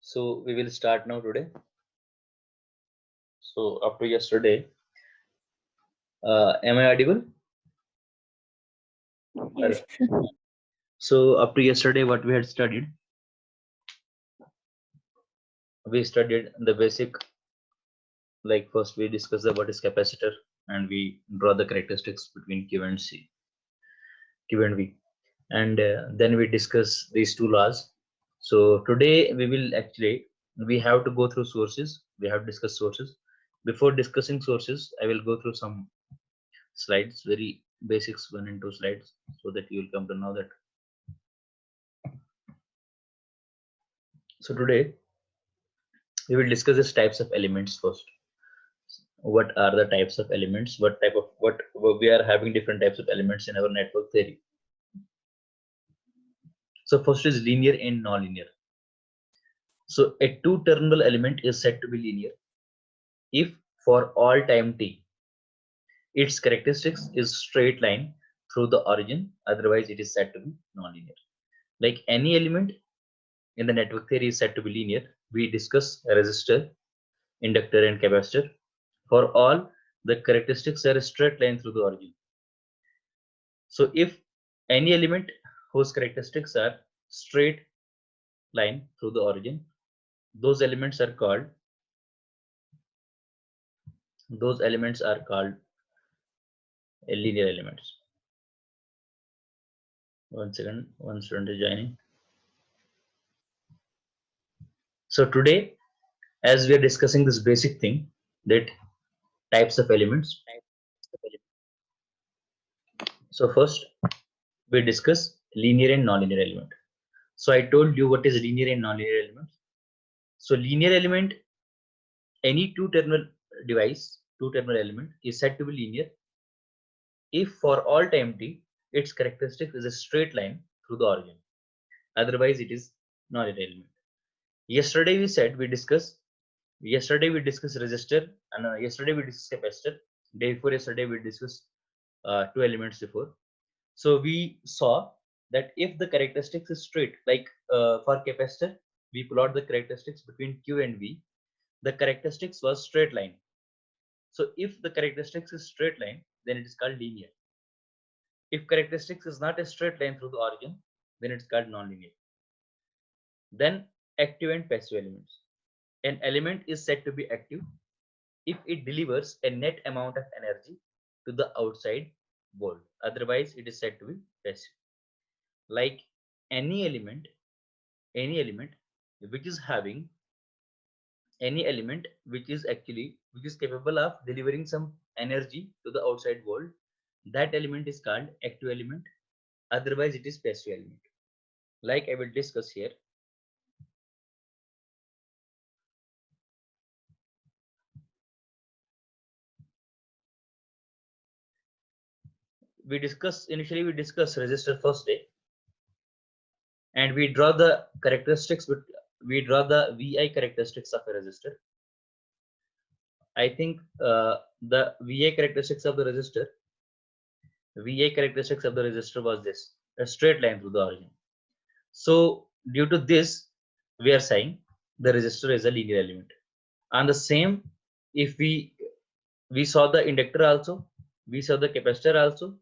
So we will start now today. So up to yesterday, am I audible? Yes, sir. So up to yesterday, what we had studied, we studied the basic. Like first, we discussed the what is capacitor, and we draw the characteristics between Q and C, Q and V, and then we discuss these two laws. So today we have to go through sources. We have discussed sources. Before discussing sources, I will go through some slides, very basics, 1 and 2 slides, so that you will come to know that. So today we will discuss these types of elements first. What are the types of elements? What we are having different types of elements in our network theory. So first is linear and nonlinear. So a two-terminal element is said to be linear if for all time t its characteristics is straight line through the origin, otherwise it is said to be nonlinear. Like any element in the network theory is said to be linear. We discuss a resistor, inductor and capacitor. For all, the characteristics are a straight line through the origin. So if any element whose characteristics are straight line through the origin, those elements are called linear elements. One second, one student is joining. So today, as we are discussing this basic thing, that types of elements. So first, we discuss linear and nonlinear element. So I told you what is linear and nonlinear element. So linear element, any two-terminal element is said to be linear if for all time t its characteristic is a straight line through the origin. Otherwise, it is nonlinear element. Yesterday we discussed resistor, and yesterday we discussed capacitor. Day before yesterday we discussed two elements before. So we saw that if the characteristics is straight, like for capacitor, we plot the characteristics between Q and V. The characteristics was straight line. So if the characteristics is straight line, then it is called linear. If characteristics is not a straight line through the origin, then it's called nonlinear. Then active and passive elements. An element is said to be active if it delivers a net amount of energy to the outside world. Otherwise, it is said to be passive. Like any element which is having which is capable of delivering some energy to the outside world, that element is called active element. Otherwise, it is passive element. Like I will discuss here. Initially we discuss resistor first day, and we draw the characteristics with we draw the VI characteristics of a resistor. I think the VI characteristics of the resistor was this: a straight line through the origin. So due to this, we are saying the resistor is a linear element. And the same, if we saw the inductor also, we saw the capacitor also.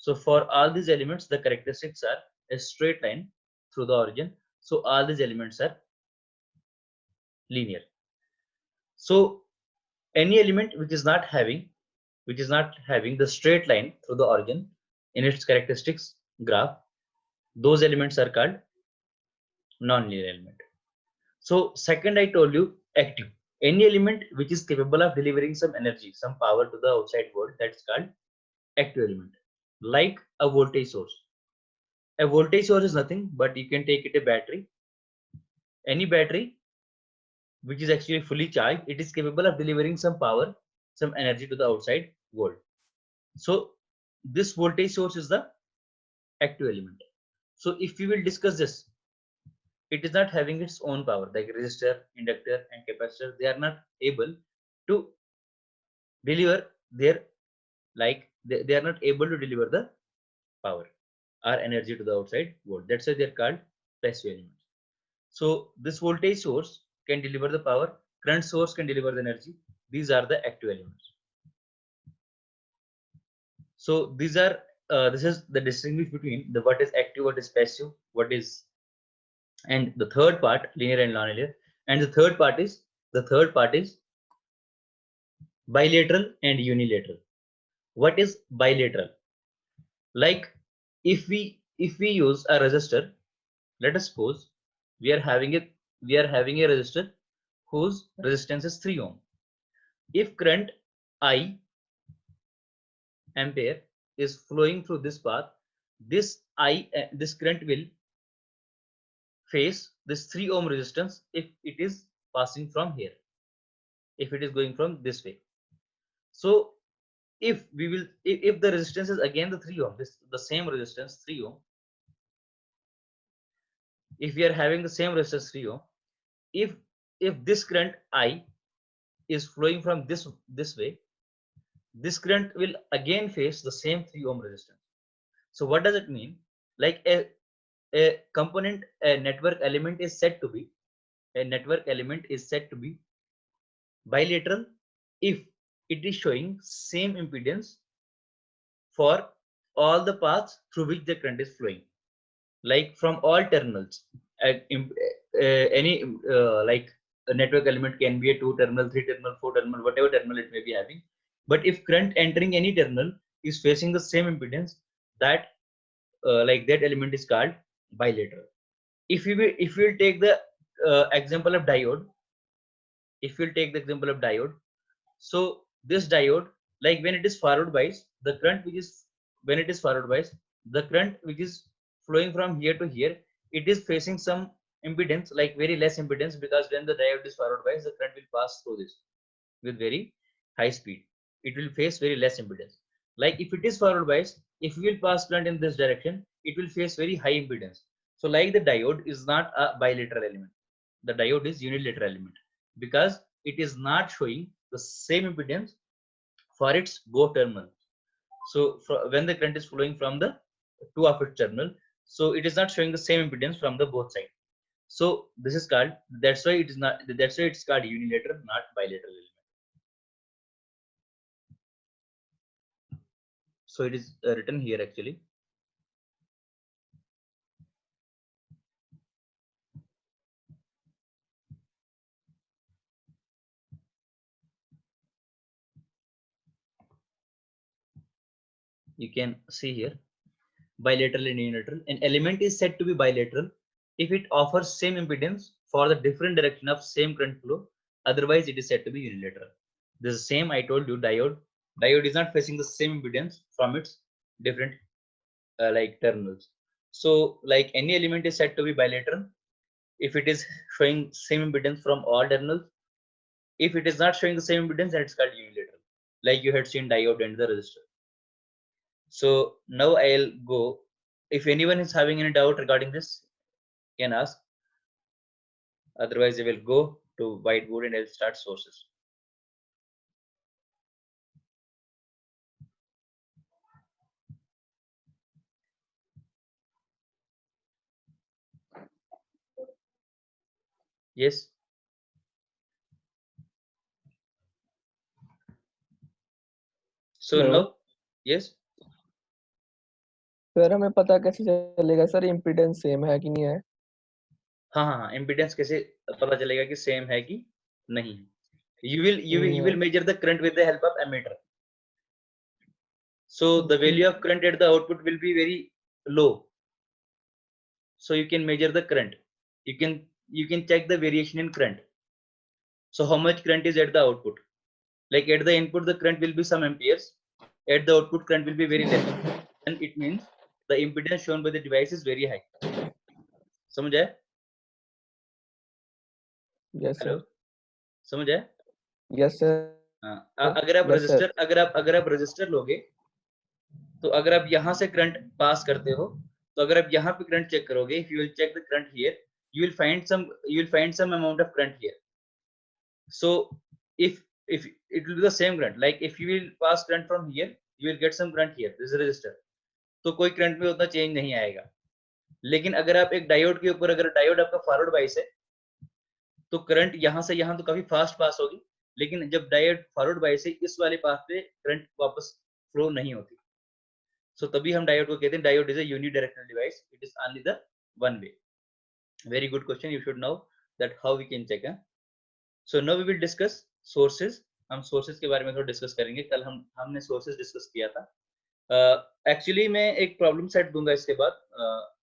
So for all these elements, the characteristics are a straight line through the origin. So all these elements are linear. So any element which is not having the straight line through the origin in its characteristics graph, those elements are called non-linear element. So second, I told you active. Any element which is capable of delivering some energy, some power to the outside world, that's called active element. Like a voltage source. A voltage source is nothing but you can take it a battery. Any battery which is actually fully charged, it is capable of delivering some power, some energy to the outside world. So this voltage source is the active element. So if we will discuss this, it is not having its own power, like resistor, inductor and capacitor. They are not able to deliver their they are not able to deliver the power or energy to the outside world. That's why they are called passive elements. So this voltage source can deliver the power, current source can deliver the energy. These are the active elements. So these are this is the distinguish between the what is active, what is passive, what is, and the third part linear and nonlinear, and the third part is bilateral and unilateral. What is bilateral? Like if we use a resistor, let us suppose we are having a resistor whose resistance is 3 ohm. If current I ampere is flowing through this path, this current will face this 3 ohm resistance if it is passing from here, if it is going from this way. So if the resistance is again the 3 ohm, the same resistance 3 ohm, if we are having the same resistance 3 ohm, if this current I is flowing from this way, this current will again face the same 3 ohm resistance. So what does it mean? Like a component, a network element is said to be bilateral if it is showing same impedance for all the paths through which the current is flowing, like from all terminals. Any like a network element can be a 2 terminal, 3 terminal, 4 terminal, whatever terminal it may be having. But if current entering any terminal is facing the same impedance, that like that element is called bilateral. If we will take the example of diode, so this diode, like when it is forward bias, the current which is when it is forward bias, the current which is flowing from here to here, it is facing some impedance, like very less impedance, because when the diode is forward bias, the current will pass through this with very high speed. It will face very less impedance. Like if it is forward bias, if we will pass current in this direction, it will face very high impedance. So like the diode is not a bilateral element, the diode is unilateral element, because it is not showing the same impedance for its both terminals. So when the current is flowing from the two of its terminal, so it is not showing the same impedance from the both sides. So this is called, that's why it's called unilateral, not bilateral element. So it is written here actually. You can see here bilateral and unilateral. An element is said to be bilateral if it offers same impedance for the different direction of same current flow. Otherwise, it is said to be unilateral. This is same I told you, diode. Diode is not facing the same impedance from its different like terminals. So like any element is said to be bilateral if it is showing same impedance from all terminals. If it is not showing the same impedance, then it's called unilateral, like you had seen diode and the resistor. So now I'll go. If anyone is having any doubt regarding this, can ask. Otherwise, I will go to whiteboard and I'll start sources. Yes. So Hello. now, yes. Sir हमें पता कैसे चलेगा sir impedance same है कि नहीं है? हाँ, impedance कैसे पता चलेगा कि सेम है कि नहीं है? You will measure the current with the help of ammeter. So the value of current at the output will be very low. So you can measure the current. You can check the variation in current. So how much current is at the output? Like at the input, the current will be some amperes. At the output, current will be very less. And it means the impedance shown by the device is very high. समझ आया? Yes hello, sir. समझ आया? Yes sir. हाँ, अगर आप register लोगे, तो अगर आप यहाँ से करंट पास करते हो, तो अगर आप यहाँ पे करंट चेक करोगे, if you will check the current here, you will find some amount of current here. So if it will be the same current, like if you will pass current from here, you will get some current here. This is a resistor. तो कोई current में उतना change नहीं आएगा. लेकिन अगर आप एक डायोड के ऊपर, अगर डायोड आपका फॉरवर्ड बाइस है, तो करंट यहाँ से यहाँ तो काफी फास्ट पास होगी, लेकिन जब डायोड फॉरवर्ड बाय से इस वाले पाथ पे करंट वापस फ्लो नहीं होती, सो तभी हम डायोड को कहते हैं diode is a unidirectional device, it is only the one way. Very good question, you should know that how we can check. So now we will discuss sources. हम sources के बारे में थोड़ा डिस्कस करेंगे. कल हमने sources डिस्कस किया था. एक्चुअली मैं एक प्रॉब्लम सेट दूंगा इसके बाद.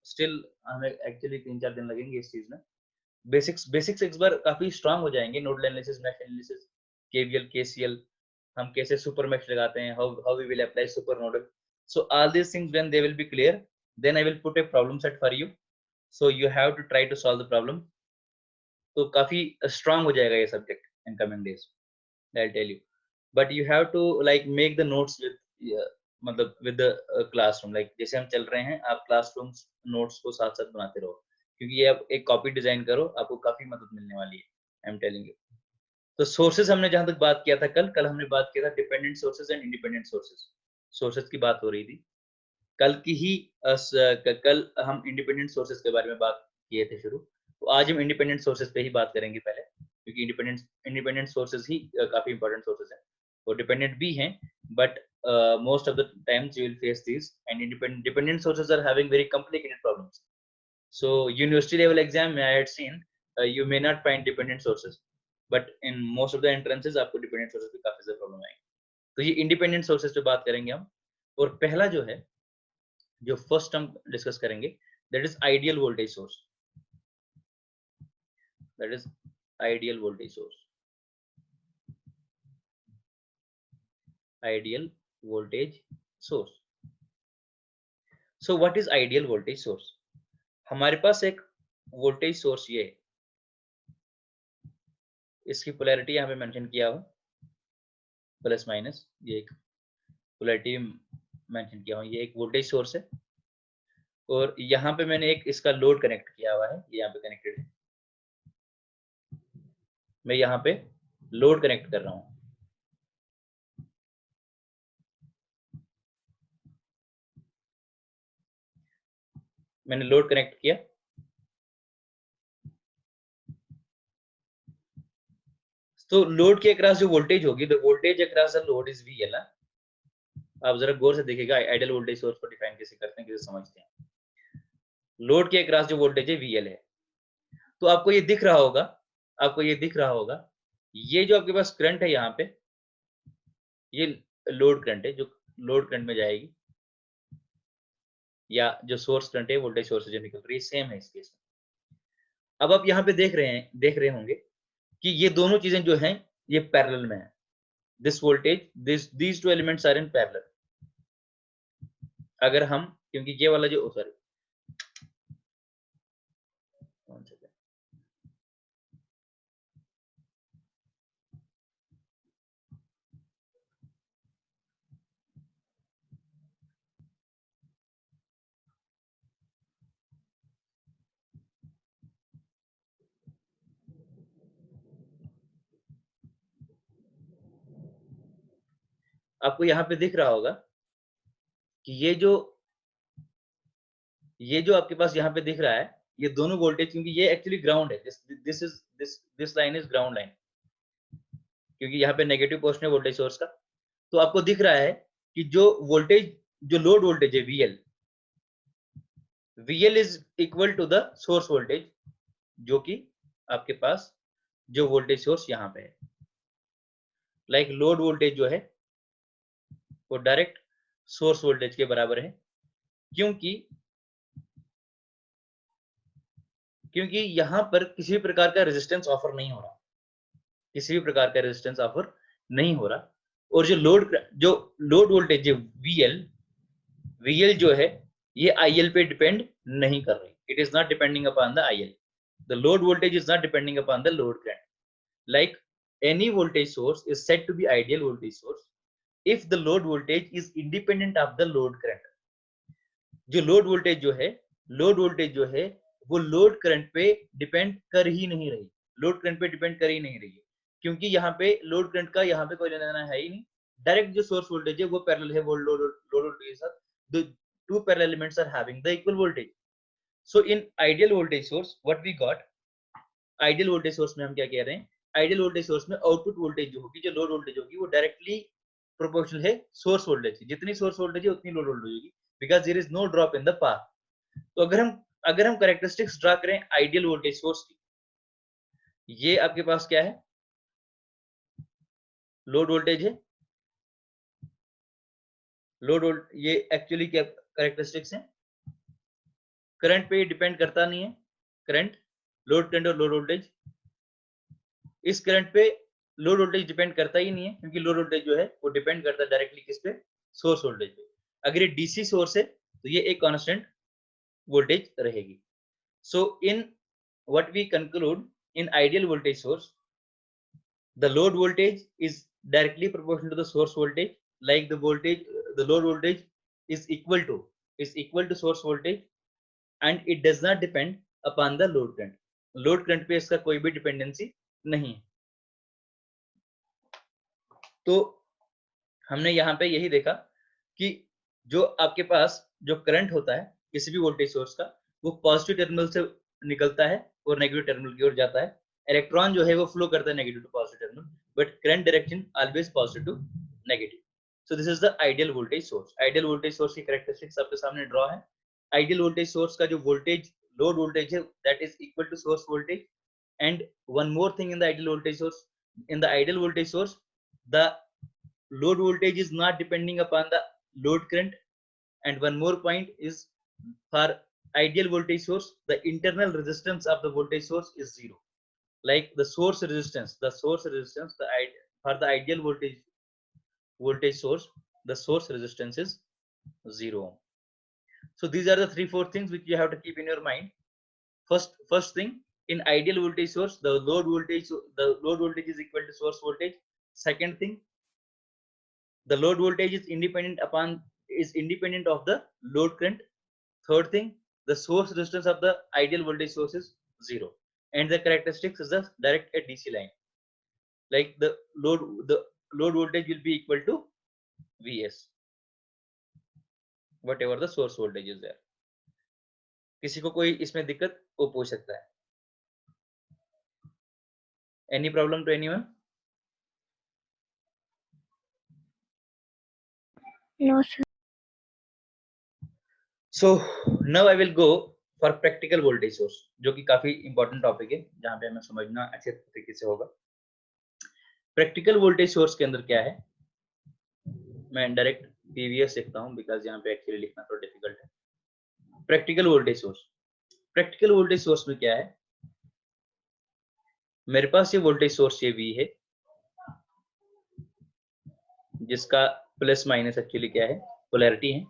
स्टिल हमें एक्चुअली 3-4 दिन लगेंगे इस चीज में. बेसिक्स एक बार काफी स्ट्रांग हो जाएंगे. Node analysis, mesh analysis, KVL, KCL, हम कैसे सुपर मैश लगाते हैं, how we will apply super nodal. So all these things when they will be clear, then I will put a problem set for you. So you have to try to solve the problem. तो काफी strong हो जाएगा ये subject in coming days, I'll tell you. But you have to like make the notes with मतलब with the classroom. Like जैसे हम चल रहे हैं, आप classroom notes को साथ साथ बनाते रहो, क्योंकि ये आप एक कॉपी डिजाइन करो, आपको काफी मदद मिलने वाली है. I'm telling you. तो सोर्सेज हमने जहां तक बात किया था कल हमने बात किया था dependent sources and independent sources. Sources की बात हो रही थी कल की ही. कल हम इंडिपेंडेंट सोर्सेज के बारे में बात किए थे शुरू. तो आज हम इंडिपेंडेंट सोर्सेज पे ही बात करेंगे पहले, क्योंकि इंडिपेंडेंट सोर्सेज ही काफी इंपॉर्टेंट सोर्सेज हैं. वो डिपेंडेंट भी हैं, but most of the times you will face these, and dependent sources are having very complicated problems. So university level exam I had seen, you may not find dependent sources, but in most of the entrances आपको dependent sources पे काफी ज्यादा problem आएगी. तो ये independent sources पे बात करेंगे हम. और पहला जो है, जो फर्स्ट हम डिस्कस करेंगे, that is ideal voltage source. That is ideal voltage source. Ideal voltage source. So what is ideal voltage source? हमारे पास एक वोल्टेज सोर्स ये है, इसकी पोलैरिटी यहाँ पे मेंशन किया हो, प्लस माइनस, ये एक पोलैरिटी मेंशन किया हो. ये एक वोल्टेज सोर्स है, और यहाँ पे मैंने एक इसका लोड कनेक्ट किया हुआ है, ये यहाँ पे कनेक्टेड है. मैं यहाँ पे लोड कनेक्ट कर रहा हूँ. मैंने लोड कनेक्ट किया. तो लोड के अक्रॉस जो वोल्टेज होगी, the voltage across the load is VL. आप जरा गौर से देखिएगा आइडियल वोल्टेज सोर्स को डिफाइन कैसे करते हैं, कैसे समझते हैं. लोड के अक्रॉस जो वोल्टेज है वीएल है. तो आपको ये दिख रहा होगा, ये जो आपके पास करंट है यहाँ पे, ये लोड करंट है, जो लोड करंट में जाएगी, या जो सोर्स करंट है, वोल्टेज सोर्स से जो निकल रही है, सेम है इस केस में. अब आप यहाँ पे देख रहे होंगे कि ये दोनों चीजें जो हैं ये पैरेलल में है. This voltage, these two elements are in parallel. अगर हम, क्योंकि ये वाला जो सॉरी, आपको यहाँ पे दिख रहा होगा कि ये जो आपके पास यहाँ पे दिख रहा है, ये दोनों वोल्टेज, क्योंकि ये एक्चुअली ग्राउंड है, this line is ground line, क्योंकि यहाँ पे नेगेटिव पोर्शन है वोल्टेज सोर्स का. तो आपको दिख रहा है कि जो वोल्टेज, जो लोड वोल्टेज है VL is equal to the source voltage, जो कि आपके पास जो वोल्टेज सोर्स यहाँ पे है. लाइक लोड वोल्टेज जो है वो डायरेक्ट सोर्स वोल्टेज के बराबर है, क्योंकि यहाँ पर किसी भी प्रकार का रेजिस्टेंस ऑफर नहीं हो रहा, और जो लोड वोल्टेज है VL जो है, ये IL पे डिपेंड नहीं कर रही. It is not depending upon the IL. The load voltage is not depending upon the load current. Like any voltage source is said to be ideal voltage source if the load voltage is independent of the load current. जो load voltage जो है वो load current पे depend कर ही नहीं रही, क्योंकि यहाँ पे लोड करंट का यहाँ पे कोई लेना देना है ही नहीं. डायरेक्ट जो सोर्स वोल्टेज है वो पैरेलल है वो लोड वोल्टेज के साथ. the two parallel elements are having the equal voltage. So in ideal voltage source what we got, ideal voltage source में हम क्या कह रहे हैं, आइडियल वोल्टेज सोर्स में आउटपुट वोल्टेज जो होगी, जो लोड वोल्टेज होगी, वो डायरेक्टली प्रोपोर्शनल है सोर्स वोल्टेज, जितनी सोर्स वोल्टेज है उतनी लोड वोल्टेज होगी, because there is no drop in the path. तो अगर हम कैरेक्टरिस्टिक्स ड्रा करें आइडियल वोल्टेज सोर्स की, ये आपके पास क्या है, लोड वोल्टेज है, ये एक्चुअली क्या कैरेक्टरिस्टिक्स है, करंट पे डिपेंड करता नहीं है, करंट, लोड करंट और लोड वोल्टेज, इस करंट पे लोड वोल्टेज डिपेंड करता ही नहीं है, क्योंकि लोड वोल्टेज जो है वो डिपेंड करता है डायरेक्टली किस पे, सोर्स वोल्टेज पे। अगर ये डीसी सोर्स है तो ये एक कांस्टेंट वोल्टेज रहेगी। So in what we conclude, in ideal voltage source the load voltage is directly proportional to the source voltage, like the load voltage is equal to source voltage, and it does not depend upon the load current. load current पे इसका कोई भी dependency नहीं है। तो हमने यहाँ पे यही देखा कि जो आपके पास जो करंट होता है किसी भी वोल्टेज सोर्स का, वो पॉजिटिव टर्मिनल से निकलता है और नेगेटिव टर्मिनल की ओर जाता है। इलेक्ट्रॉन जो है वो फ्लो करता है negative to positive terminal, but current direction always positive to negative. So this is the ideal voltage source. Ideal voltage source की कैरेक्टरिस्टिक्स आपके सामने ड्रॉ है। आइडियल वोल्टेज सोर्स का जो वोल्टेज, लोड वोल्टेज है, that is equal to source voltage. And one more thing in the ideal voltage source, in the ideal voltage source, the load voltage is not depending upon the load current. And one more point is, for ideal voltage source, the internal resistance of the voltage source is zero, like the source resistance, for the ideal voltage source, the source resistance is 0 ohm. So these are the 3-4 things which you have to keep in your mind. First thing, in ideal voltage source, the load voltage is equal to source voltage. Second thing, the load voltage is independent of the load current. Third thing, the source resistance of the ideal voltage source is 0, and the characteristics is the direct a DC line, like the load voltage will be equal to Vs, whatever the source voltage is there. किसी को कोई इसमें दिक्कत वो पूछ सकता है। Any problem to anyone? No, sir. So now I will go for practical voltage source, जो कि काफी important topic है, जहाँ पे हमें समझना अच्छे तरीके से होगा। प्रैक्टिकल वोल्टेज सोर्स के अंदर क्या है, मैं डायरेक्ट पीवीएस लिखता हूँ बिकॉज यहाँ पे एक्चुअली लिखना थोड़ा डिफिकल्ट है। प्रैक्टिकल वोल्टेज सोर्स में क्या है, मेरे पास ये वोल्टेज सोर्स ये वी है, जिसका प्लस माइनस एक्चुअली क्या है, पोलैरिटी है।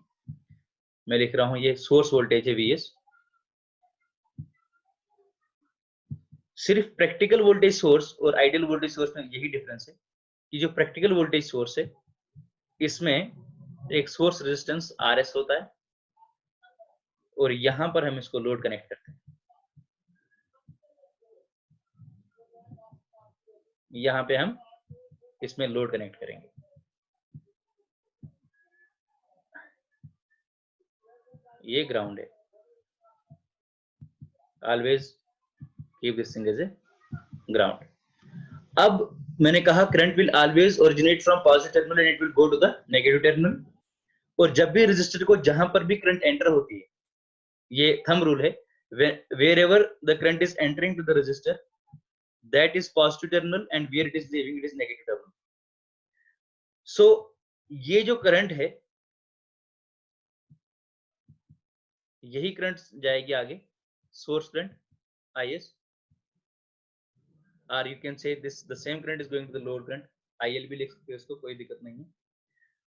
मैं लिख रहा हूँ ये सोर्स वोल्टेज है वीएस। सिर्फ प्रैक्टिकल वोल्टेज सोर्स और आइडियल वोल्टेज सोर्स में यही डिफरेंस है कि जो प्रैक्टिकल वोल्टेज सोर्स है इसमें एक सोर्स रेजिस्टेंस आरएस होता है और यहां पर हम इसको लोड कनेक्ट करते हैं। यहां पे हम इसमें लोड कनेक्ट करेंगे। ये ग्राउंड है। Always keep this thing as a ground. अब मैंने कहा current will always originate from positive terminal and it will go to the negative terminal. और जब भी रेजिस्टर को जहां पर भी करंट एंटर होती है, ये थंब रूल है, wherever the current is entering to the resistor, that is positive terminal, and where it is leaving, it is negative terminal. So ये जो करंट है, यही करंट जाएगी आगे, source current IS, or you can say this the same current is going to the load current, IL भी लिख सकते हो इसको, कोई दिक्कत नहीं है।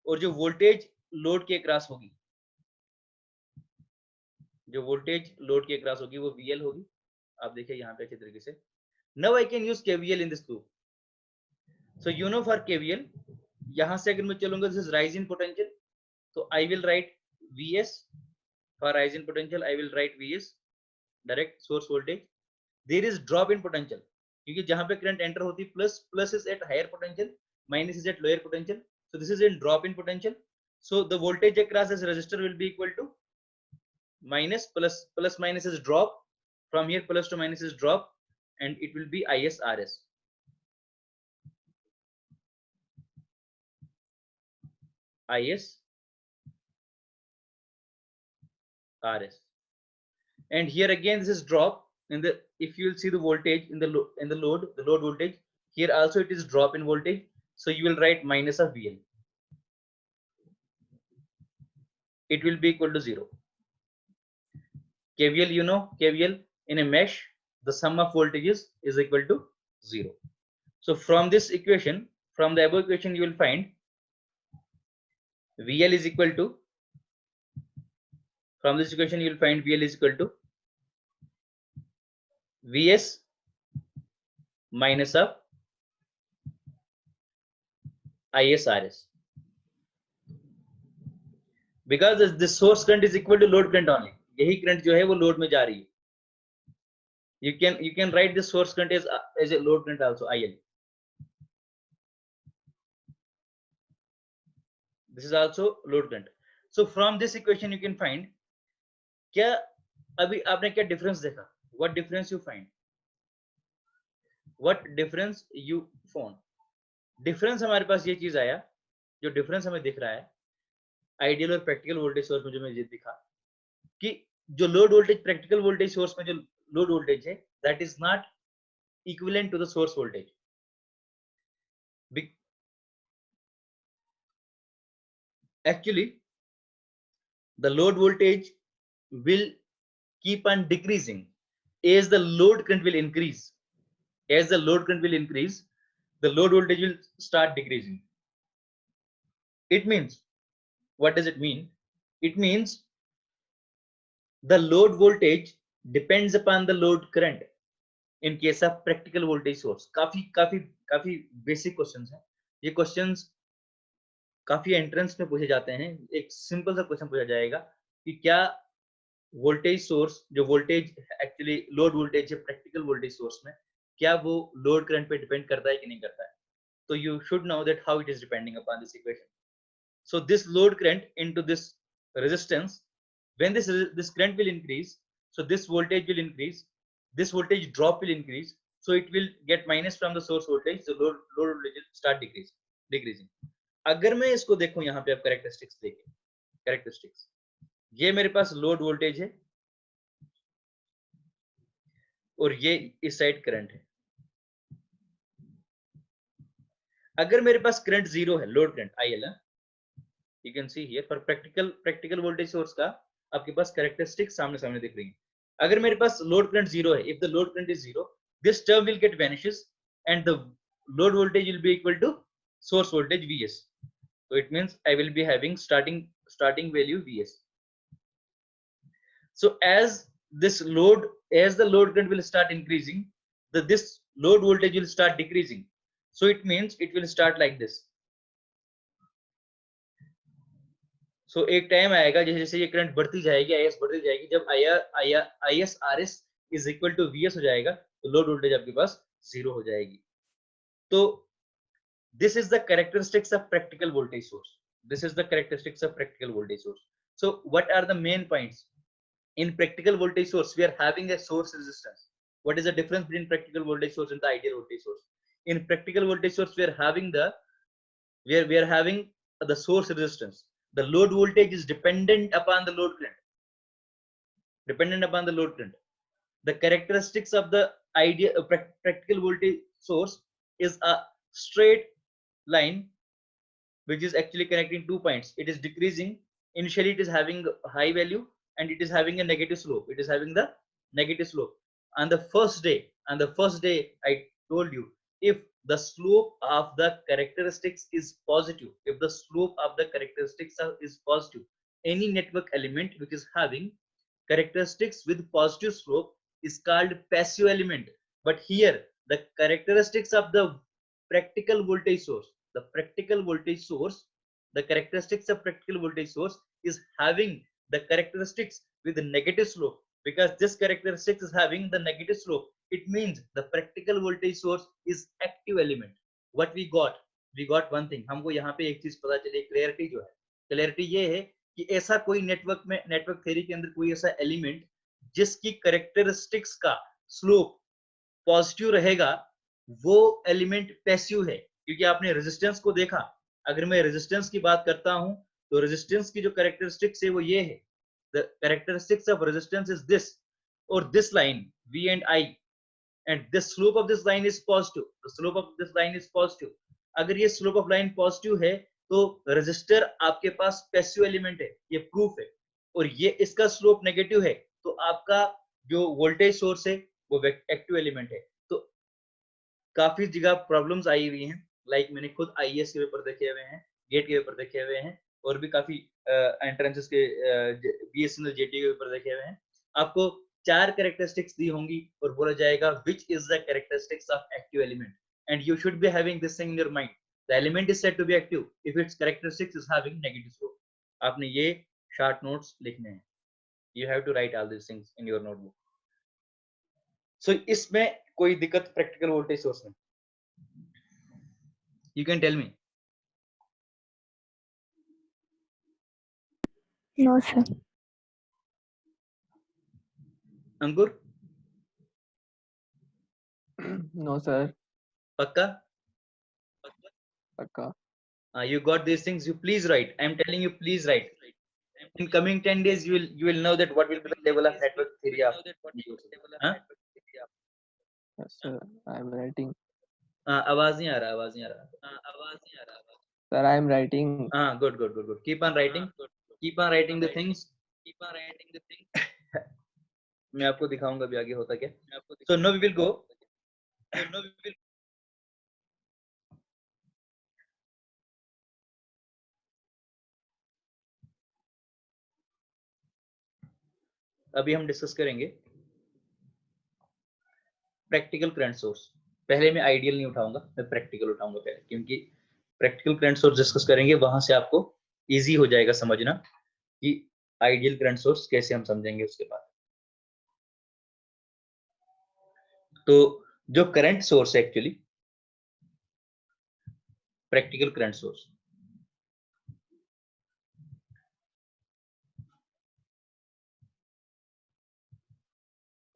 और जो वोल्टेज लोड के क्रॉस होगी, जो वोल्टेज लोड के क्रॉस होगी वो VL होगी। आप देखिए यहाँ पे अच्छे तरीके से। Now I can use KVL in this loop. So you know for KVL, यहाँ से अगर मैं चलूंगा this is rise in potential, तो I will write VS, for rise in potential I will write VS, direct source voltage. There is drop in potential, क्योंकि जहाँ पे current enter होती है plus is at higher potential, minus is at lower potential. So this is in drop in potential. So the voltage across this resistor will be equal to minus plus minus is drop, from here plus to minus is drop, and it will be ISRS. ISRS. And here again this is drop in the, if you will see the voltage in the load voltage, here also it is drop in voltage, so you will write minus of VL. It will be equal to 0. KVL, you know, KVL in a mesh, the sum of voltages is equal to 0. So from this equation, from the above equation, you will find VL is equal to, from this equation you will find VL is equal to VS minus of ISRS, because this source current is equal to load current only. यही current जो है वो load में जा रही है. You can write this source current as a load current also, IL. This is also load current. So from this equation you can find, क्या अभी आपने क्या difference देखा? What difference you find? What difference you found? Difference हमारे पास ये चीज आया, जो difference हमें दिख रहा है आइडियल और प्रैक्टिकल वोल्टेज सोर्स में, जो मुझे दिखा कि जो load voltage practical voltage source में जो लोड वोल्टेज है, that is not equivalent to the source voltage. Actually, the load voltage will keep on decreasing as the load current will increase. As the load current will increase, the load voltage will start decreasing. It means, what does it mean? It means the load voltage depends upon the load current in case of practical voltage source. काफी basic questions हैं ये. Questions काफी entrance में पूछे जाते हैं. एक simple सा क्वेश्चन पूछा जाएगा कि क्या वोल्टेज सोर्स, जो वोल्टेज एक्चुअली लोड वोल्टेज है प्रैक्टिकल वोल्टेज सोर्स में, क्या वो लोड करंट पे डिपेंड करता है कि नहीं करता है. तो you should know that how it is depending upon this equation. So this load current into this resistance, when this current will increase, so this voltage will increase, this voltage drop will increase, so it will get minus from the source voltage, the load voltage will start decreasing. अगर मैं इसको देखूं, यहाँ पे आप characteristics देखें, characteristics, ये मेरे पास लोड वोल्टेज है और ये इस साइड करंट है. अगर मेरे पास करंट जीरो है, load current IL, you can see here for practical voltage source का आपके पास कैरेक्टरिस्टिक सामने दिख रही है. अगर मेरे पास लोड करंट जीरो है, if the load current is zero, this term will get vanishes and the load voltage will be equal to source voltage VS. So it means I will be having starting value VS. So as the load current will start increasing, this load voltage will start decreasing. So it means it will start like this. सो एक time आएगा जैसे जैसे ये current बढ़ती जाएगी, IS बढ़ती जाएगी, जब ISRS is equal to VS हो जाएगा, तो लोड वोल्टेज आपके पास जीरो हो जाएगी. तो this is the characteristics of practical voltage source. This is the characteristics of practical voltage source. So what are the main points? In practical voltage source, we are having a source resistance. What is the difference between practical voltage source and the ideal voltage source? In practical voltage source, we are having the source resistance. The load voltage is dependent upon the load current. The characteristics of the practical voltage source is a straight line which is actually connecting 2 points. It is decreasing. Initially it is having high value and it is having a negative slope. It is having the negative slope. On the first day I told you, if the slope of the characteristics is positive, any network element which is having characteristics with positive slope is called passive element. But here the characteristics of the practical voltage source, the characteristics of practical voltage source is having the characteristics with negative slope. Because this characteristic is having the negative slope, it means the practical voltage source is active element. What we got one thing. हमको यहाँ पे एक चीज पता चली, clarity जो है, clarity ये है कि ऐसा कोई नेटवर्क थ्योरी के अंदर कोई ऐसा एलिमेंट जिसकी कैरेक्टरिस्टिक्स का स्लोप पॉजिटिव रहेगा वो एलिमेंट पैसिव है, क्योंकि आपने रेजिस्टेंस को देखा। अगर मैं रेजिस्टेंस की बात करता हूं तो रेजिस्टेंस की जो कैरेक्टरिस्टिक्स है वो ये है, the characteristics of resistance is this, और this line V and I, and the slope of this line is positive, the slope of this line is positive। अगर ये स्लोप ऑफ लाइन पॉजिटिव है तो resistor आपके पास passive element है, ये proof है। और ये इसका स्लोप नेगेटिव है तो आपका जो वोल्टेज सोर्स है वो एक्टिव एलिमेंट है। तो काफी जगह प्रॉब्लम्स आई हुई हैं, लाइक मैंने खुद IAS के पेपर देखे हुए हैं, गेट के पेपर देखे हुए हैं, और भी काफी एंट्रेंसेस के BSNL JT के पेपर देखे हुए हैं। आपको 4 कैरेक्टरिस्टिक्स दी होंगी और बोला जाएगा which is the characteristics of active element, and you should be having this thing in your mind, the element is said to be active if its characteristics is having negative slope। आपने ये short notes लिखने हैं, you have to write all these things in your notebook। so इसमें कोई दिक्कत practical voltage source में? You can tell me। No, sir. Ankur No, sir. पक्का? Akka. You got these things, you please write, I am telling you, please write। in coming 10 days you will know that what will be the level of network theory of हाँ? Yes, sir. I am writing. आवाज नहीं आ रहा, आवाज नहीं आ रहा। Sir, I am writing. हाँ, good good good good, keep on writing, keep on writing the things। मैं आपको दिखाऊंगा अभी आगे होता क्या। so now we will go। अभी हम डिस्कस करेंगे प्रैक्टिकल करंट सोर्स। पहले मैं आइडियल नहीं उठाऊंगा, मैं प्रैक्टिकल उठाऊंगा पहले, क्योंकि प्रैक्टिकल करंट सोर्स डिस्कस करेंगे, वहां से आपको इजी हो जाएगा समझना कि आइडियल करंट सोर्स कैसे हम समझेंगे उसके बाद। तो जो करंट सोर्स है actually practical current source,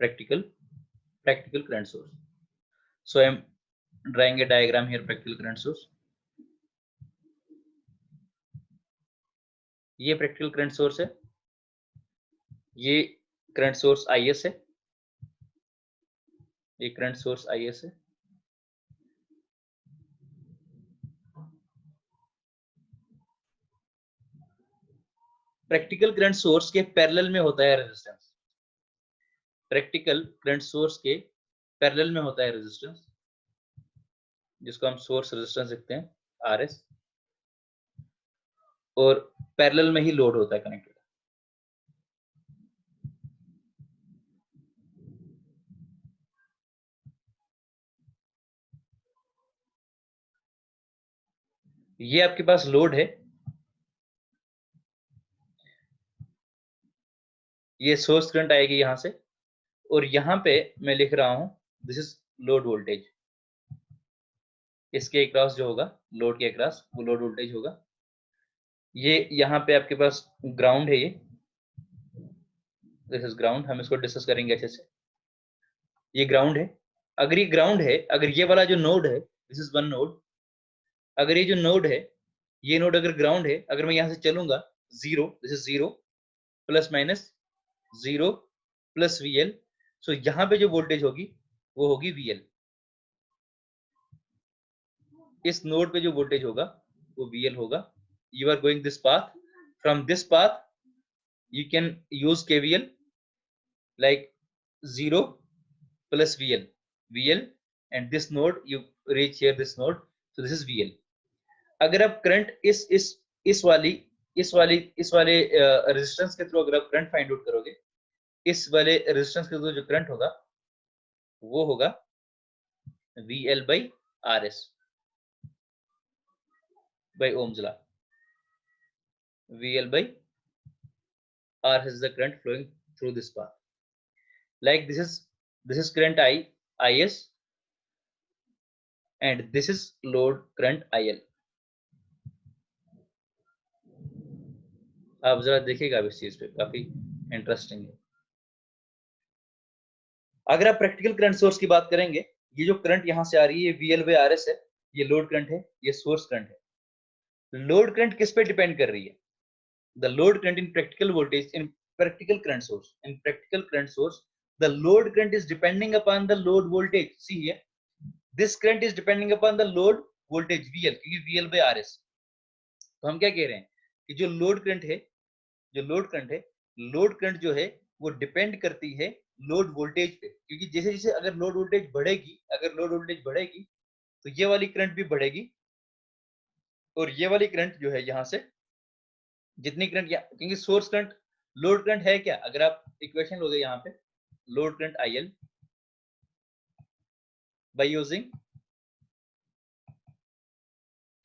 practical current source। so I am drawing a diagram here, practical current source। ये practical current source है, ये current source IS है, ये current source IS है, प्रैक्टिकल करंट सोर्स के parallel में होता है रेजिस्टेंस, प्रैक्टिकल करंट सोर्स के पैरेलल में होता है रेजिस्टेंस, जिसको हम सोर्स रेजिस्टेंस लिखते हैं RS, और पैरेलल में ही लोड होता है कनेक्टेड। ये आपके पास लोड है, ये सोर्स करंट आएगी यहां से, और यहां पे मैं लिख रहा हूं दिस इज लोड वोल्टेज। इसके अक्रॉस जो होगा लोड के अक्रॉस वो लोड वोल्टेज होगा। ये यहाँ पे आपके पास ग्राउंड है, ये दिस इज ग्राउंड, हम इसको डिस्कस करेंगे अच्छे से। ये ग्राउंड है, अगर ये ग्राउंड है, अगर ये वाला जो नोड है दिस इज वन नोड, अगर ये जो नोड है, ये नोड अगर ग्राउंड है, अगर मैं यहाँ से चलूंगा zero, this is zero plus minus zero plus VL, सो यहाँ पे जो वोल्टेज होगी वो होगी VL। इस नोड पे जो वोल्टेज होगा वो VL होगा। You are going this path, from this path you can use KVL like 0 plus VL and this node you reach here this node, so this is VL। अगर आप current इस वाले resistance के through अगर आप current find out करोगे, इस वाले रेजिस्टेंस के थ्रू जो करंट होगा वो होगा VL by RS by Ohm's law। VL by R is the current flowing through this path, like this is current IS and this is load current IL। आप जरा देखिएगा इस चीज पे, काफी इंटरेस्टिंग है। अगर आप प्रैक्टिकल करंट सोर्स की बात करेंगे, ये जो करंट यहां से आ रही है VL बाय RS है, ये लोड करंट है, ये सोर्स करंट है। लोड करंट किस पे डिपेंड कर रही है? The load current in practical voltage in practical current source. In practical current source, the load current is depending upon the load voltage. See here, this current is depending upon the load voltage VL, क्योंकि VL by RS। तो हम क्या कह रहे हैं कि जो load current है, जो लोड करंट है, लोड करंट जो है वो डिपेंड करती है लोड वोल्टेज पे, क्योंकि जैसे जैसे अगर लोड वोल्टेज बढ़ेगी, अगर लोड वोल्टेज बढ़ेगी तो ये वाली करंट भी बढ़ेगी, और ये वाली करंट जो है यहाँ से जितनी करंट, क्योंकि सोर्स करंट, लोड करंट है क्या, अगर आप इक्वेशन लोगे यहाँ पे, load current IL by using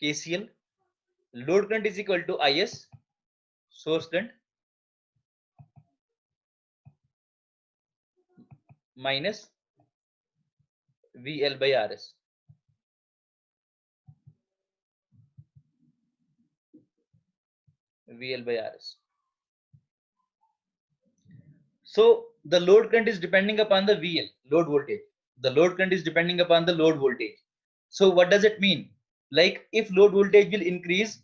KCL, load current is equal to IS source current minus VL by RS। VL by RS। So the load current is depending upon the VL, load voltage. The load current is depending upon the load voltage. So what does it mean? Like if load voltage will increase,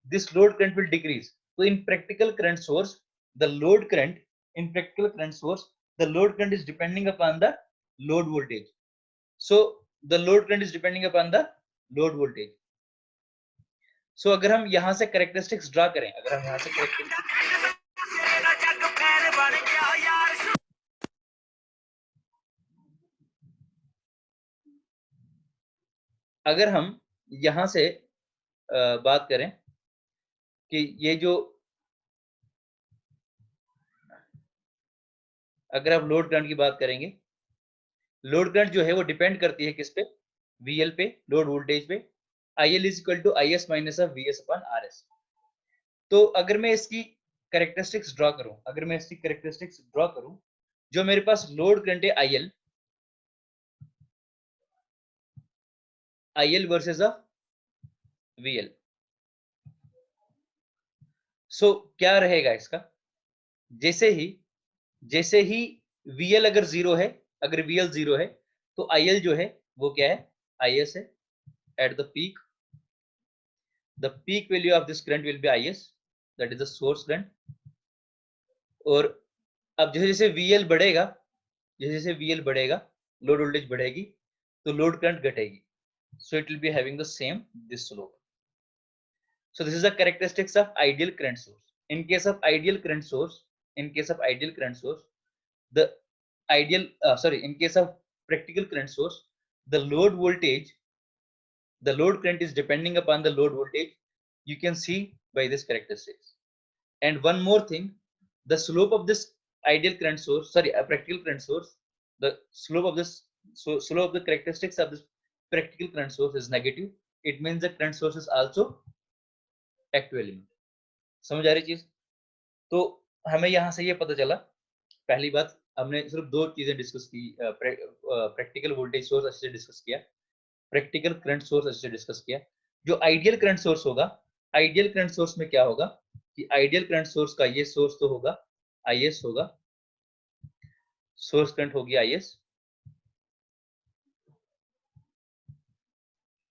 this load current will decrease. So in practical current source, the load current, in practical current source, the load current is depending upon the load voltage. So the load current is depending upon the load voltage. So अगर हम यहाँ से characteristics draw करें, अगर हम यहाँ से अगर हम यहां से बात करें कि ये जो, अगर आप लोड करंट की बात करेंगे, लोड करंट जो है वो डिपेंड करती है किस पे, VL पे, लोड वोल्टेज पे। IL is equal to IS minus of VS upon RS। तो अगर मैं इसकी कैरेक्टरिस्टिक्स ड्रॉ करूं, अगर मैं इसकी कैरेक्टरिस्टिक्स ड्रॉ करूं, जो मेरे पास लोड करंट है IL वर्सेस ऑफ VL। सो क्या रहेगा इसका, जैसे ही VL अगर जीरो है, अगर VL जीरो है, तो IL जो है वो क्या है, IS है। At the peak value of this current will be IS, that is the source current। और अब जैसे जैसे VL बढ़ेगा, जैसे जैसे VL बढ़ेगा, लोड वोल्टेज बढ़ेगी, तो लोड करंट घटेगी। So it will be having the same this slope। So this is the characteristics of ideal current source। In case of ideal current source, in case of ideal current source, the ideal in case of practical current source, the load voltage, the load current is depending upon the load voltage, you can see by this characteristics। And one more thing, the slope of this ideal current source, a practical current source, the slope of this, slope of the characteristics of this practical current source is negative। It means the current source is also active element। समझ आ रही चीज? तो हमें यहाँ से ये पता चला, पहली बात हमने सिर्फ दो चीजें डिस्कस की, प्रैक्टिकल वोल्टेज सोर्स अच्छे से डिस्कस किया, प्रैक्टिकल करंट सोर्स अच्छे से डिस्कस किया। जो आइडियल करंट सोर्स होगा, आइडियल करंट सोर्स में क्या होगा कि आइडियल करंट सोर्स का ये सोर्स तो होगा IS होगा, सोर्स करंट होगी IS,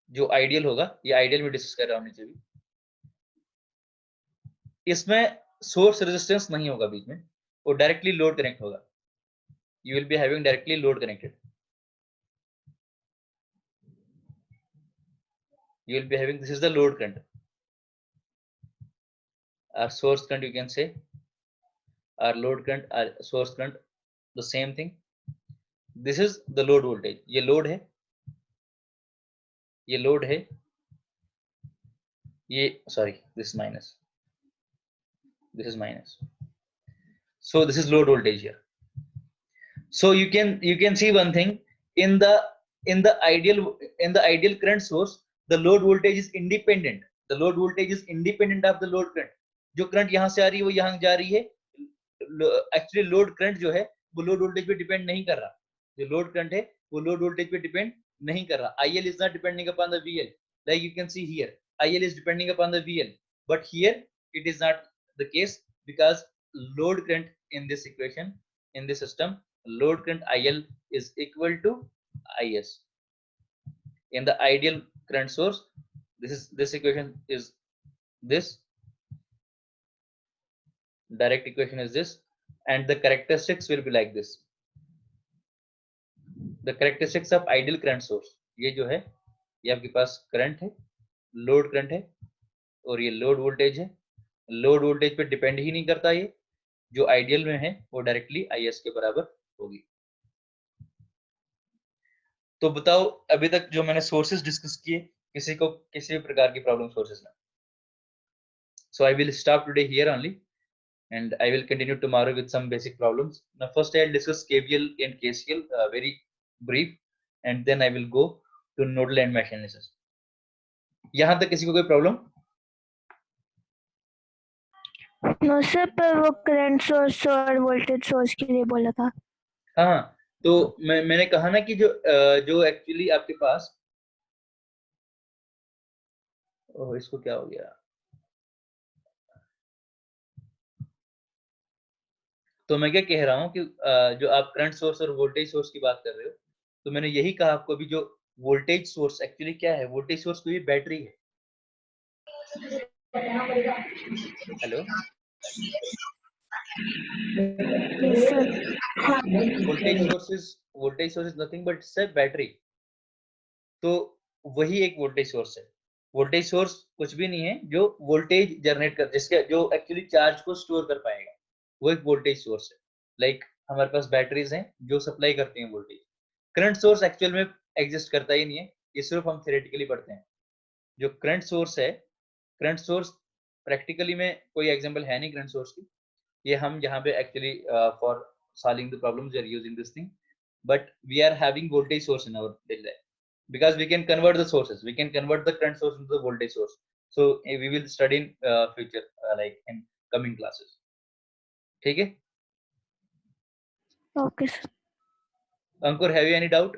जो आइडियल होगा, ये आइडियल में डिस्कस कर रहा हूं नीचे भी। इसमें सोर्स रेजिस्टेंस नहीं होगा बीच में, वो डायरेक्टली लोड कनेक्ट होगा। You will be having directly load connected, you will be having, this is the load current, our source current you can say, our load current, our source current, the same thing। this is the load voltage, ये load है, ये load है, ये sorry this is minus, this is minus, so this is load voltage here। so you can see one thing, in the ideal current source, the load voltage is independent, the load voltage is independent of the load current। जो current यहां से आ रही है वो यहां जा रही है, एक्चुअली लोड करंट जो है वो लोड वोल्टेज पे डिपेंड नहीं कर रहा, जो लोड करंट है वो लोड वोल्टेज पे डिपेंड नहीं कर रहा। IL is not depending upon the VL, like you can see here, IL is depending upon the VL, but here it is not the case, because load current in this equation, in this system, load current IL is equal to IS. In the ideal current source, this equation is this, direct equation is this, and the characteristics will be like this. The characteristics of ideal current source, ये जो है ये आपके पास current है, load current है, और ये load voltage है. लोड वोल्टेज पे डिपेंड ही नहीं करता, ये जो आइडियल में है वो डायरेक्टली IS के बराबर होगी. तो बताओ अभी तक जो मैंने सोर्सेस डिस्कस किए, किसी को किसी भी प्रकार की प्रॉब्लम सोर्सेस में. So I will stop today here only, and I will continue tomorrow with some basic problems. Now first I'll discuss KVL and KCL, very brief, and then I will go to nodal and mesh analysis. यहाँ तक किसी को कोई problem? No sir, पर वो current source और voltage source के लिए बोला था. हाँ, तो मैंने कहा ना कि जो एक्चुअली आपके पास, ओह इसको क्या हो गया, तो मैं क्या कह रहा हूँ कि जो आप करंट सोर्स और वोल्टेज सोर्स की बात कर रहे हो, तो मैंने यही कहा आपको अभी, जो वोल्टेज सोर्स एक्चुअली क्या है, वोल्टेज सोर्स कोई बैटरी है. Hello, yes sir. Voltage source is nothing but सिर्फ बैटरी. तो वही एक वोल्टेज सोर्स है. वोल्टेज सोर्स कुछ भी नहीं है जो वोल्टेज जनरेट कर, जिसके जो एक्चुअली चार्ज को स्टोर कर पाएगा, वो एक वोल्टेज सोर्स है. लाइक हमारे पास बैटरीज हैं जो सप्लाई करती हैं वोल्टेज. करंट सोर्स एक्चुअल में एग्जिस्ट करता ही नहीं है, ये सिर्फ हम थ्योरेटिकली पढ़ते हैं. जो करंट सोर्स है, करंट सोर्स प्रैक्टिकली में कोई एग्जांपल है नहीं करंट सोर्स की. ये हम यहाँ पे actually for solving the problems we are using this thing, but we are having voltage source in our daily life, because we can convert the sources, we can convert the current source into the voltage source. So we will study in future, like in coming classes. ठीक है? Okay sir. Ankur, have you any doubt?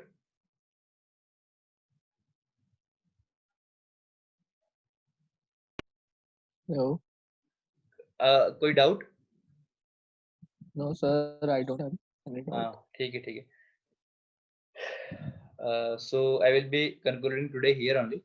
No. कोई doubt? No, sir, I don't have any doubt. हाँ, ठीक है, ठीक है. So I will be concluding today here only.